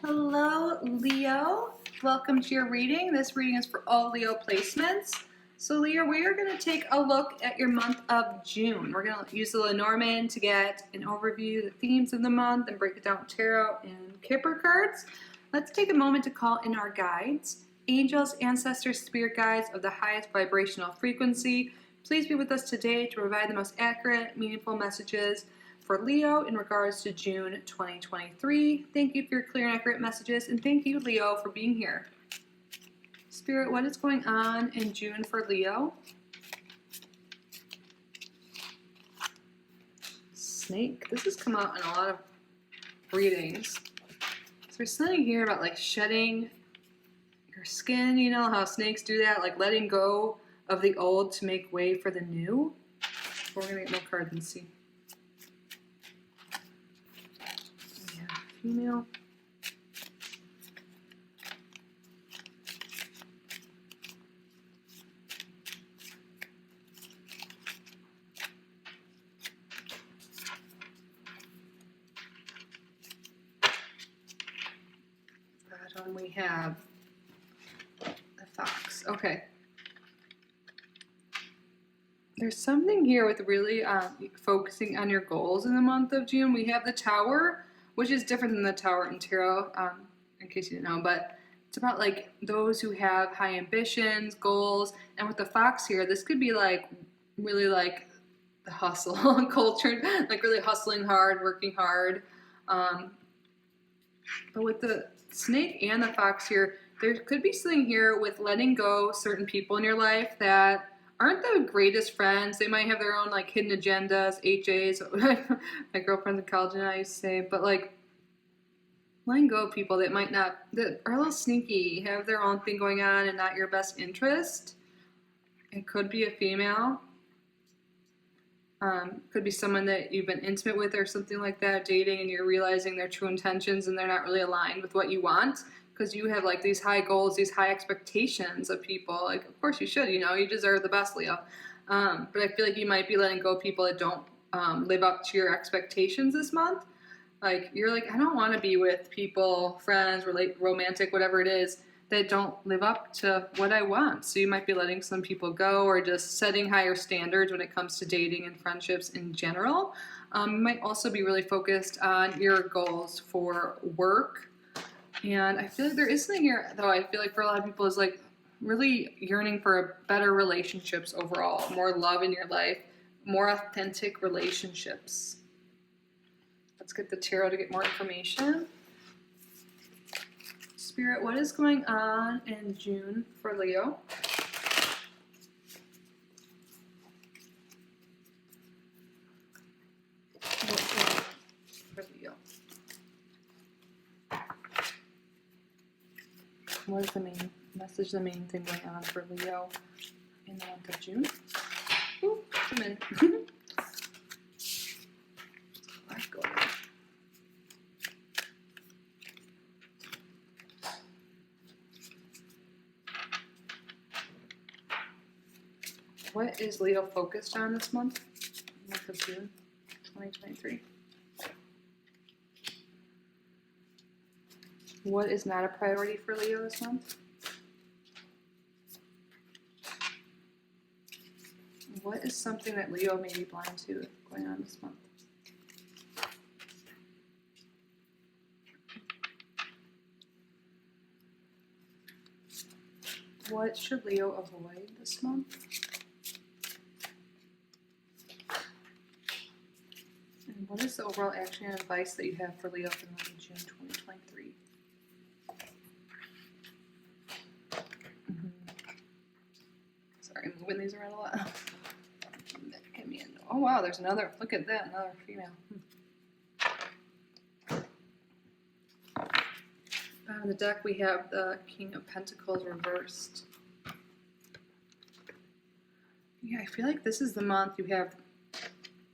Hello, Leo. Welcome to your reading. This reading is for all Leo placements. So, Leo, we are going to take a look at your month of June. We're going to use the Lenormand to get an overview, the themes of the month, and break it down with tarot and Kipper cards. Let's take a moment to call in our guides, angels, ancestors, spirit guides of the highest vibrational frequency. Please be with us today to provide the most accurate, meaningful messages for Leo in regards to June 2023. Thank you for your clear and accurate messages, and thank you, Leo, for being here. Spirit, what is going on in June for Leo? Snake. This has come out in a lot of readings. So there's something here about like shedding your skin, you know how snakes do that, like letting go of the old to make way for the new. We're going to get more cards and see. Female. That one we have the fox. Okay. There's something here with really focusing on your goals in the month of June. We have the Tower, which is different than the Tower in tarot, in case you didn't know, but it's about like those who have high ambitions, goals, and with the fox here, this could be like really like the hustle culture, like really hustling hard, working hard. But with the snake and the fox here, there could be something here with letting go certain people in your life that aren't the greatest friends. They might have their own like hidden agendas, HAs. My girlfriends in college and I used to say, but like letting go of people that might not, that are a little sneaky, have their own thing going on and not your best interest. It could be a female. Could be someone that you've been intimate with or something like that, dating, and you're realizing their true intentions and they're not really aligned with what you want. Because you have like these high goals, these high expectations of people. Like, of course you should, you deserve the best, Leo. But I feel like you might be letting go of people that don't live up to your expectations this month. Like, you're like, I don't want to be with people, friends, romantic, whatever it is, that don't live up to what I want. So you might be letting some people go or just setting higher standards when it comes to dating and friendships in general. You might also be really focused on your goals for work. And I feel like there is something here, though, I feel like for a lot of people is like really yearning for better relationships overall, more love in your life, more authentic relationships. Let's get the tarot to get more information. Spirit, what is going on in June for Leo? What's going on for Leo? What is the main message, the main thing going on for Leo in the month of June? Ooh, come in. What's going on? What is Leo focused on this month of June 2023? What is not a priority for Leo this month? What is something that Leo may be blind to going on this month? What should Leo avoid this month? And what is the overall action and advice that you have for Leo for the month of June 2023? Sorry, I'm moving these around a lot. Get me in. Oh wow, there's another. Look at that, another female. On the deck we have the King of Pentacles reversed. Yeah, I feel like this is the month you have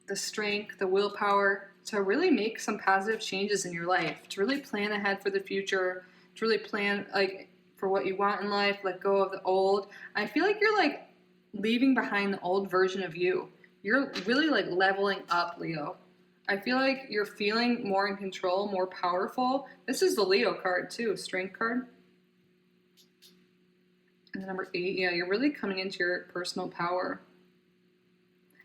the strength, the willpower to really make some positive changes in your life, to really plan ahead for the future, to really plan like for what you want in life, let go of the old. I feel like you're like leaving behind the old version of you. You're really like leveling up, Leo. I feel like you're feeling more in control, more powerful. This is the Leo card too, strength card. And then number 8, yeah, you're really coming into your personal power.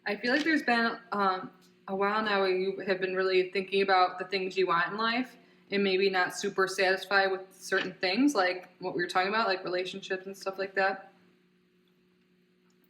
I feel like there's been a while now where you have been really thinking about the things you want in life and maybe not super satisfied with certain things, like what we were talking about, like relationships and stuff like that.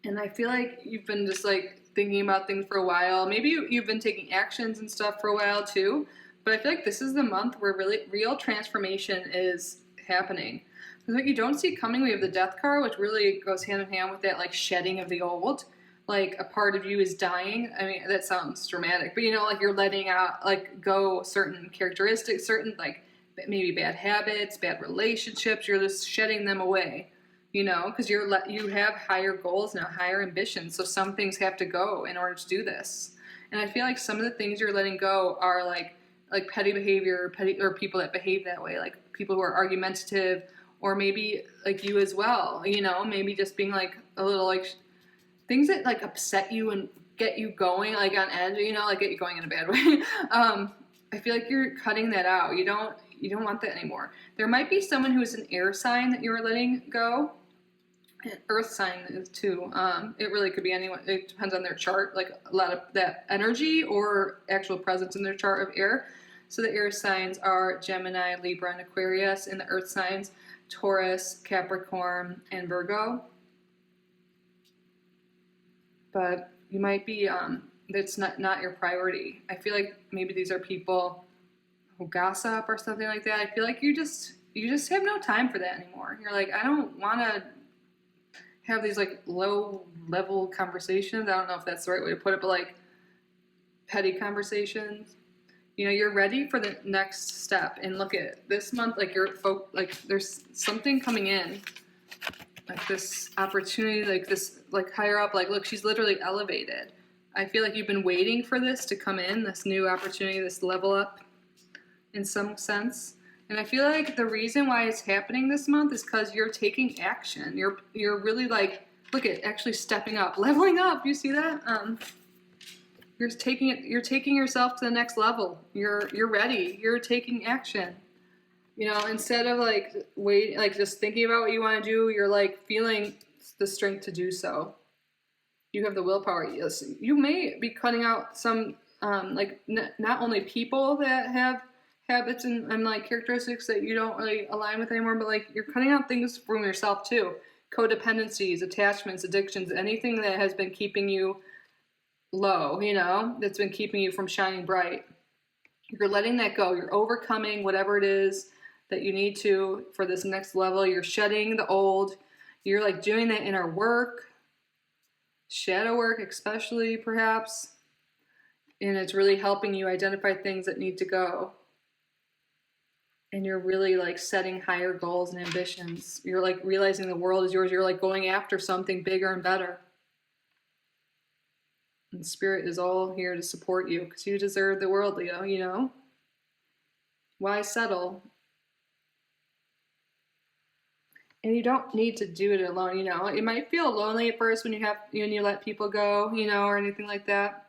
And I feel like you've been just like thinking about things for a while. Maybe you've been taking actions and stuff for a while too. But I feel like this is the month where really real transformation is happening. Because what you don't see coming, we have the Death card, which really goes hand in hand with that like shedding of the old. Like a part of you is dying. I mean, that sounds dramatic, but you know, like you're letting out, like go certain characteristics, certain like maybe bad habits, bad relationships. You're just shedding them away, you know, because you have higher goals now, higher ambitions. So some things have to go in order to do this. And I feel like some of the things you're letting go are like petty behavior, or people that behave that way, like people who are argumentative, or maybe like you as well. You know, maybe just being like a little like things that like upset you and get you going like on edge, you know, like get you going in a bad way. I feel like you're cutting that out. You don't want that anymore. There might be someone who's an air sign that you're letting go. Earth sign is too. It really could be anyone. It depends on their chart, like a lot of that energy or actual presence in their chart of air. So the air signs are Gemini, Libra, and Aquarius, and the earth signs Taurus, Capricorn, and Virgo. But you might be, that's not your priority. I feel like maybe these are people who gossip or something like that. I feel like you just have no time for that anymore. You're like, I don't want to have these like low level conversations. I don't know if that's the right way to put it, but like petty conversations. You know, you're ready for the next step. And look at this month, like there's something coming in. Like this opportunity, like this, like higher up, like look, she's literally elevated. I feel like you've been waiting for this to come in, this new opportunity, this level up in some sense. And I feel like the reason why it's happening this month is because you're taking action. You're really like, look at actually stepping up, leveling up. You see that? You're taking yourself to the next level. You're ready. You're taking action. You know, instead of like wait, like just thinking about what you want to do, you're like feeling the strength to do so. You have the willpower. Yes, you may be cutting out some not only people that have habits and like characteristics that you don't really align with anymore, but like you're cutting out things from yourself too. Codependencies, attachments, addictions, anything that has been keeping you low, you know, that's been keeping you from shining bright. You're letting that go. You're overcoming whatever it is that you need to for this next level. You're shedding the old. You're like doing that inner work, shadow work especially perhaps, and it's really helping you identify things that need to go. And you're really like setting higher goals and ambitions. You're like realizing the world is yours. You're like going after something bigger and better. And Spirit is all here to support you because you deserve the world, Leo, you know? Why settle? And you don't need to do it alone, you know? It might feel lonely at first when you let people go, you know, or anything like that.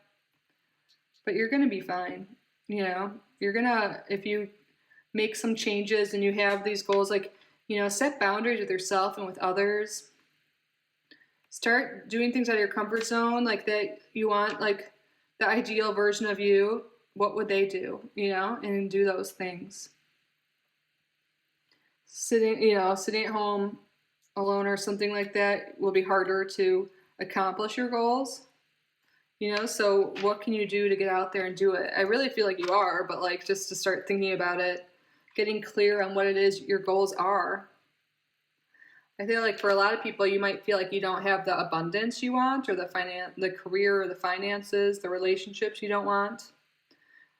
But you're going to be fine, you know? You're going to, if you make some changes and you have these goals, like, you know, set boundaries with yourself and with others. Start doing things out of your comfort zone, like that you want, like the ideal version of you. What would they do, you know, and do those things. Sitting at home alone or something like that will be harder to accomplish your goals, you know, so what can you do to get out there and do it? I really feel like you are, but like just to start thinking about it, getting clear on what it is your goals are. I feel like for a lot of people, you might feel like you don't have the abundance you want, or the career, or the finances, the relationships you don't want.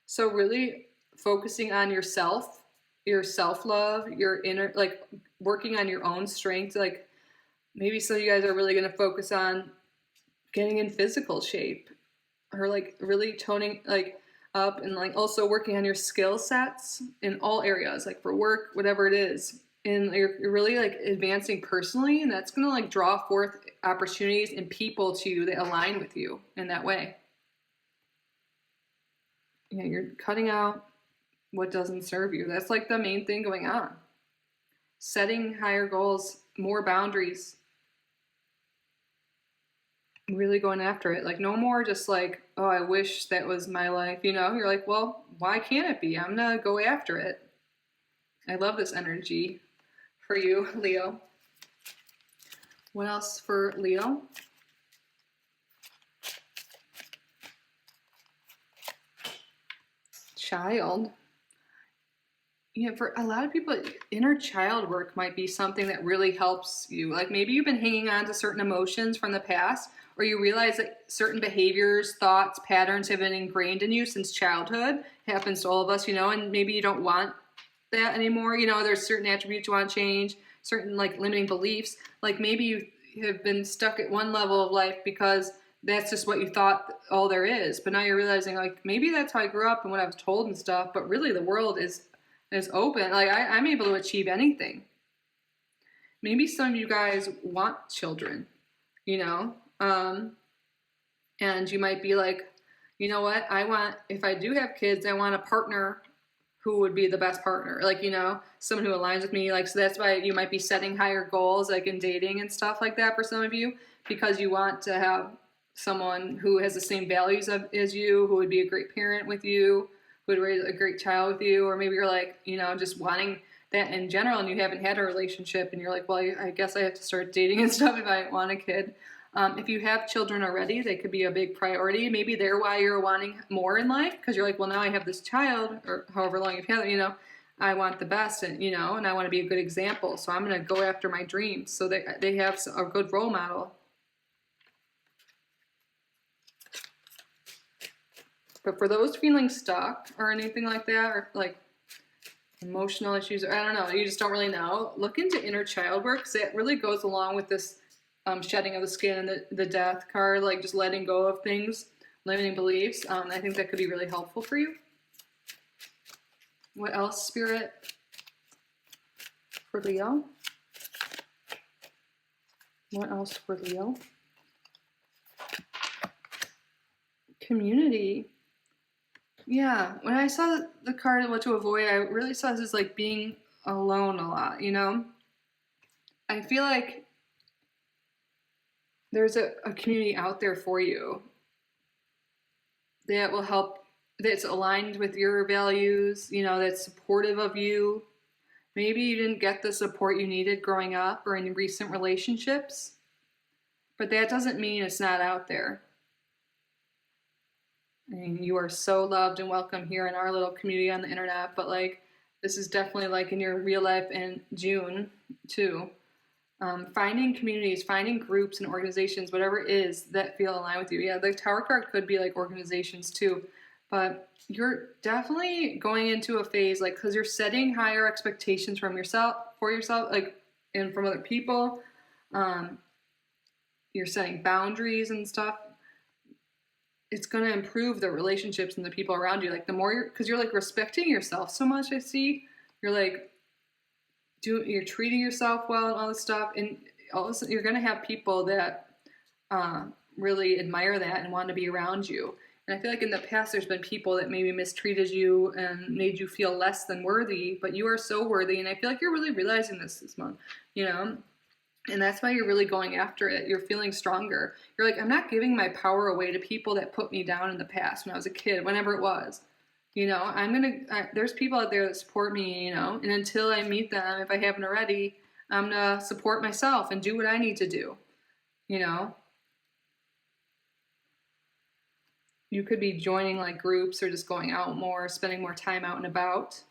So really focusing on yourself, your self-love, your inner, like working on your own strength. Like maybe some of you guys are really going to focus on getting in physical shape, or like really toning like up, and like also working on your skill sets in all areas, like for work, whatever it is. And you're really like advancing personally, and that's going to like draw forth opportunities and people to you that align with you in that way. you're cutting out what doesn't serve you. That's like the main thing going on. Setting higher goals, more boundaries, really going after it. Like no more just like, oh, I wish that was my life. You're like, well, why can't it be? I'm gonna go after it. I love this energy for you, Leo. What else for Leo? Child. For a lot of people, inner child work might be something that really helps you. Like maybe you've been hanging on to certain emotions from the past, or you realize that certain behaviors, thoughts, patterns have been ingrained in you since childhood. It happens to all of us, and maybe you don't want that anymore. There's certain attributes you want to change, certain like limiting beliefs. Like maybe you have been stuck at one level of life because that's just what you thought all there is. But now you're realizing like maybe that's how I grew up and what I was told and stuff. But really the world is open. Like I'm able to achieve anything. Maybe some of you guys want children, and you might be like, you know what? If I do have kids, I want a partner who would be the best partner. Like, someone who aligns with me. Like, so that's why you might be setting higher goals, like in dating and stuff like that for some of you, because you want to have someone who has the same values as you, who would be a great parent with you, who would raise a great child with you. Or maybe you're like, just wanting that in general and you haven't had a relationship and you're like, well, I guess I have to start dating and stuff if I want a kid. If you have children already, they could be a big priority. Maybe they're why you're wanting more in life, because you're like, well, now I have this child, or however long you've had it, I want the best, and and I want to be a good example. So I'm going to go after my dreams. So they have a good role model. But for those feeling stuck or anything like that, or like emotional issues, or I don't know, you just don't really know, look into inner child work, because it really goes along with this shedding of the skin and the death card, like just letting go of things, limiting beliefs. I think that could be really helpful for you. What else, Spirit, for Leo? What else for Leo? Community. Yeah, when I saw the card, what to avoid, I really saw this as like being alone a lot, I feel like there's a community out there for you that will help, that's aligned with your values, that's supportive of you. Maybe you didn't get the support you needed growing up or in recent relationships, but that doesn't mean it's not out there. I mean, you are so loved and welcome here in our little community on the internet, but like, this is definitely like in your real life in June too. Finding communities, finding groups and organizations, whatever it is that feel aligned with you. Yeah, the Tower card could be like organizations too, but you're definitely going into a phase like, because you're setting higher expectations for yourself, like, and from other people. You're setting boundaries and stuff. It's going to improve the relationships and the people around you. Like the more because you're like respecting yourself so much. I see you're like, you're treating yourself well and all this stuff, and all of a sudden you're going to have people that really admire that and want to be around you. And I feel like in the past there's been people that maybe mistreated you and made you feel less than worthy, but you are so worthy, and I feel like you're really realizing this month, and that's why you're really going after it. You're feeling stronger. You're like, I'm not giving my power away to people that put me down in the past when I was a kid, whenever it was. There's people out there that support me, and until I meet them, if I haven't already, I'm going to support myself and do what I need to do, You could be joining like groups or just going out more, spending more time out and about.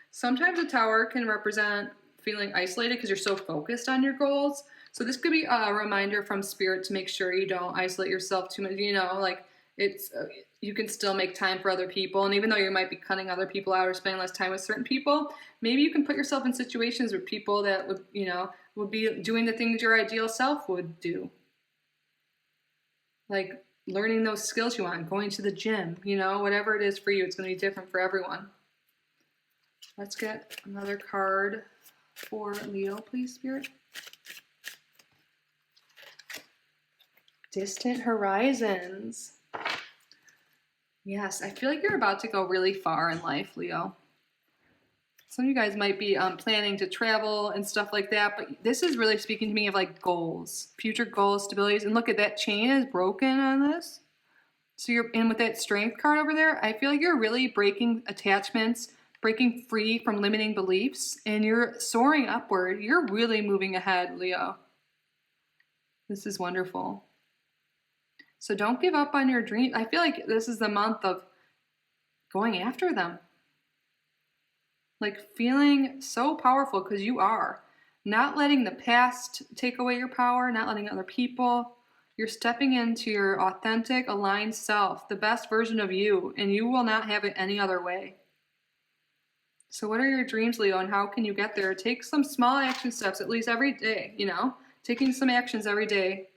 Sometimes a tower can represent feeling isolated because you're so focused on your goals. So this could be a reminder from Spirit to make sure you don't isolate yourself too much, like it's... you can still make time for other people. And even though you might be cutting other people out or spending less time with certain people, maybe you can put yourself in situations with people that would be doing the things your ideal self would do. Like learning those skills you want, going to the gym, whatever it is for you, it's going to be different for everyone. Let's get another card for Leo, please, Spirit. Distant horizons. Yes, I feel like you're about to go really far in life, Leo. Some of you guys might be planning to travel and stuff like that, but this is really speaking to me of like goals, future goals, stabilities. And look at that chain is broken on this. So you're in with that strength card over there. I feel like you're really breaking attachments, breaking free from limiting beliefs, and you're soaring upward. You're really moving ahead, Leo. This is wonderful. So don't give up on your dreams. I feel like this is the month of going after them. Like feeling so powerful because you are. Not letting the past take away your power, not letting other people. You're stepping into your authentic, aligned self, the best version of you, and you will not have it any other way. So what are your dreams, Leo, and how can you get there? Take some small action steps at least every day, you know? Taking some actions every day.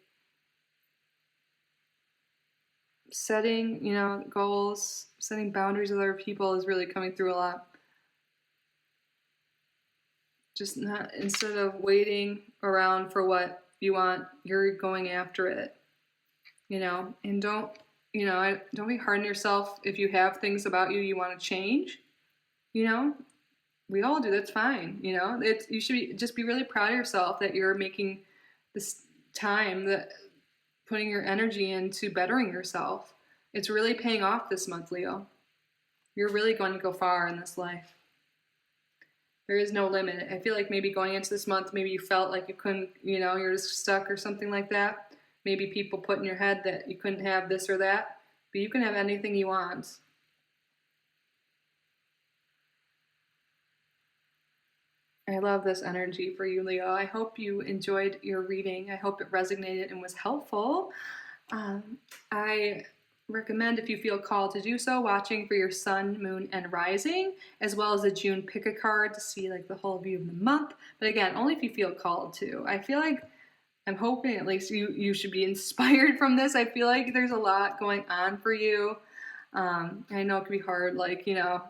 Setting, you know, goals, setting boundaries with other people is really coming through a lot. Just not, instead of waiting around for what you want, you're going after it, you know? And don't be hard on yourself if you have things about you want to change, you know? We all do, that's fine, you know? You should just be really proud of yourself that you're making this time, that putting your energy into bettering yourself. It's really paying off this month, Leo. You're really going to go far in this life. There is no limit. I feel like maybe going into this month, maybe you felt like you couldn't, you know, you're just stuck or something like that. Maybe people put in your head that you couldn't have this or that, but you can have anything you want. I love this energy for you, Leo. I hope you enjoyed your reading. I hope it resonated and was helpful. I recommend, if you feel called to do so, watching for your sun, moon, and rising, as well as the June pick a card to see like the whole view of the month. But again, only if you feel called to. I feel like I'm hoping at least you should be inspired from this. I feel like there's a lot going on for you. I know it can be hard, like, you know,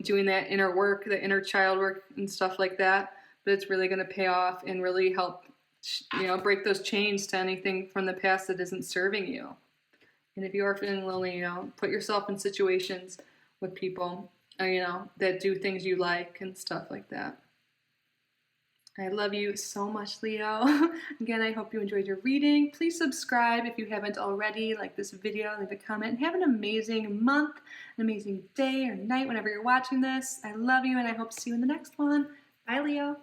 doing that inner work, the inner child work and stuff like that, but it's really going to pay off and really help, you know, break those chains to anything from the past that isn't serving you. And if you are feeling lonely, you know, put yourself in situations with people, you know, that do things you like and stuff like that. I love you so much, Leo. Again, I hope you enjoyed your reading. Please subscribe if you haven't already. Like this video, leave a comment, and have an amazing month, an amazing day or night whenever you're watching this. I love you, and I hope to see you in the next one. Bye, Leo.